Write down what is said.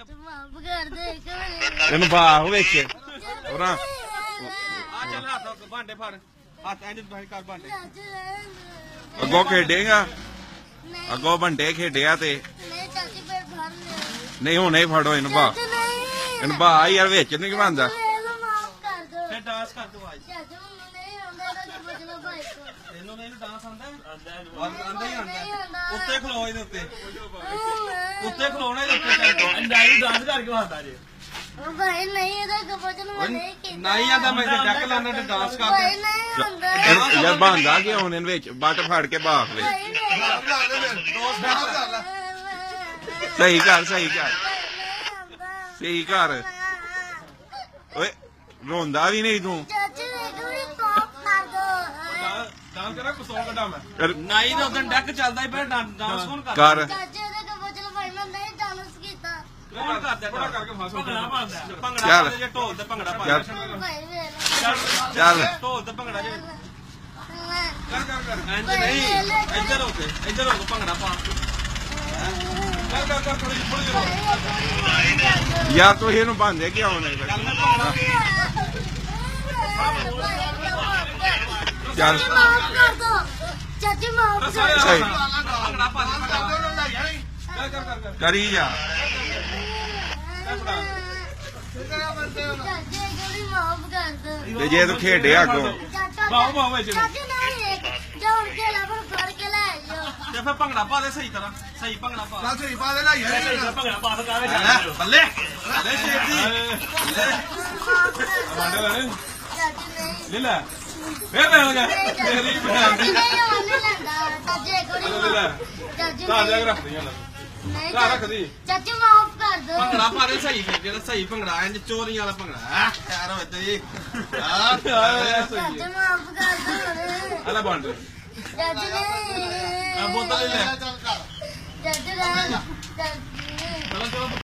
ਮਾਫ ਕਰ ਦੇ ਇਹਨੂੰ ਬਾਹ ਵੇਖ ਉਹਨਾਂ ਆ ਚੱਲ ਹੱਥ ਭਾਂਡੇ ਫੜ ਹੱਥ ਇੰਜ ਕਰ ਭਾਂਡੇ ਅੱਗੋਂ ਖੇਡੇਗਾ ਅੱਗੋਂ ਬੰਡੇ ਖੇਡਿਆ ਤੇ ਨਹੀਂ ਚਾਚੀ ਫਿਰ ਫੜ ਲੈ ਨਹੀਂ ਹੁਣੇ ਹੀ ਫੜੋ ਇਹਨੂੰ ਬਾਹ ਇਹਨੂੰ ਬਾਹ ਯਾਰ ਵਿੱਚ ਨਹੀਂ ਬੰਦਾ ਇਹਨੂੰ ਮਾਫ ਕਰ ਦੋ ਫੇਰ ਡਾਂਸ ਕਰ ਤੂੰ ਅੱਜ ਚਾਚੂ ਮੈਨੂੰ ਨਹੀਂ ਆਉਂਦਾ ਇਹਦਾ ਬਚਣਾ ਭਾਈ ਕੋ ਤੈਨੂੰ ਨਹੀਂ ਡਾਂਸ ਆਂਦਾ ਆਂਦਾ ਹੀ ਆਂਦਾ ਉੱਤੇ ਖਲੋ ਇਹਦੇ ਉੱਤੇ ਉੱਤੇ ਖਲੋਣਾ ਇਹਦੇ ਉੱਤੇ ਅੰਦਾਜ਼ੀ ਡਾਂਸ ਕਰਕੇ ਵਾਦਾ ਜੇ ਉਹ ਭਾਈ ਨਹੀਂ ਇਹਦਾ ਬਚਣਾ ਨਹੀਂ ਕੀਤਾ ਨਹੀਂ ਆਂਦਾ ਮੈਂ ਤੇ ਡੱਕ ਲਾਣਾ ਤੇ ਡਾਂਸ ਭਾਈ ਕਰਦੇ ਨਹੀਂ ਆਉਂਦਾ ਯਾਰ ਬੰਦਾ ਕਿ ਹੁਣ ਇਹਨੂੰ ਵਿੱਚ ਬੱਟ ਫੜ ਕੇ ਬਾਹ ਵੇ ਭਾਈ ਨਹੀਂ ਸਹੀ ਕਰ ਆਉਂਦਾ ਸਹੀ ਕਰ ਓਏ ਰੋਂਦਾ ਵੀ ਨਹੀਂ ਤੂੰ ਚਾਚੂ ਇੱਕ ਵਾਰੀ ਮਾਫ ਕਰ ਦੋ ਡਾਂਸ ਕਰਾਂ ਕੁਸੋਂ ਕੱਢਾਂ ਮੈਂ ਕਰ- ਨਾਈ ਦਾ ਉਦੋਂ ਡੱਕ ਚੱਲਦਾ ਹੀ ਪਹਿਲਾਂ ਡਾਂਸ ਕੌਣ ਕਰਦਾ ਕਰ ਚਾਚੂ ਇਹਦਾ ਬਚਣਾ ਭਾਈ ਮੈਂ ਨਹੀਂ ਡਾਂਸ ਕੀਤਾ ਕੌਣ ਕਰਦਾ ਭੰਗੜਾ ਕਰਕੇ ਫਸ ਭੰਗੜਾ ਪਾਉਂਦਾ ਭੰਗੜਾ ਚੱਲ। ਪਾਉਂਦੇ ਜੇ ਢੋਲ ਤੇ ਭੰਗੜਾ ਚੱਲ। ਪਾਉਂਦਾ ਭਾਈ ਵੇਖ ਚੱਲ ਢੋਲ ਤੇ ਭੰਗੜਾ ਜੇ ਲੈ ਕਰ ਇੰਜ ਨਹੀਂ ਇੱਧਰ ਹੋ ਕੇ ਭੰਗੜਾ ਪਾ ਕਰ ਥੋੜੀ ਯਾਰ ਤੂੰ ਇਹਨੂੰ ਬੰਦੇ ਕਿ ਆਉਣੇ ਚੱਲ ਮੈਂ ਭੰਗੜਾ ਚੱਲ ਮਾਫ ਕਰ ਦੋ ਚਾਚੂ ਮਾਫ ਕਰ ਸਾਰੇ ਸਹੀ। ਭੰਗੜਾ ਪਾ ਕਰ ਕਰੀ ਜਾ ਚਾਚੂ ਇੱਕ ਵਾਰੀ ਮਾਫ ਕਰ ਦੋ ਤੇ ਜੇ ਤੂੰ ਖੇਡਿਆ ਅੱਗੋਂ ਬਾਹੂ ਬਾਹੂ ਵਿੱਚ ਚਾਚੂ ਨਹੀਂ ਜੋੜ ਕੇ ਲਾ ਫੜ ਕੇ ਲੈ ਆਇਓ ਤੇ ਫਿਰ ਭੰਗੜਾ ਪਾ ਦੇ ਸਹੀ ਤਰ੍ਹਾਂ ਸਹੀ ਭੰਗੜਾ ਪਾ ਭੰਗੜਾ ਪਾ ਸਕਾਵੇ ਲੈ ਬੱਲੇ ਲੈ ਸ਼ੇਰ ਦੀ ਚਾਚੂ ਨਹੀਂ ਲੈ ਲੈ ਫੇਰ ਲੈ ਹੋ ਜਾ ਤੇਰੀ ਭੈਣ ਦੀ ਨਹੀਂ ਉਹਨੇ ਲੈਂਦਾ ਚਾਚੂ ਇੱਕ ਵਾਰੀ ਲੈ ਚਾਚੂ ਘਰ ਜਾ ਕੇ ਨਹੀਂ ਰੱਖ ਦੀ ਨਹੀਂ ਘਰ ਰੱਖ ਦੀ ਚਾਚੂ ਮਾਫ ਕਰ ਦੋ ਭੰਗੜਾ ਪਾ ਦੇ ਸਹੀ ਜਿਹੜਾ ਸਹੀ ਭੰਗੜਾ ਇੰਜ ਚੋਰੀ ਵਾਲਾ ਭੰਗੜਾ ਯਾਰ ਹੋਏ ਤੇ ਚਾਚੂ ਮਾਫ ਕਰ ਦੋ ਅਲਾ ਬੰਦ ਚਾਚੂ ਨਹੀਂ ਆ ਬੋਤਲ ਲੈ ਚਾਚੂ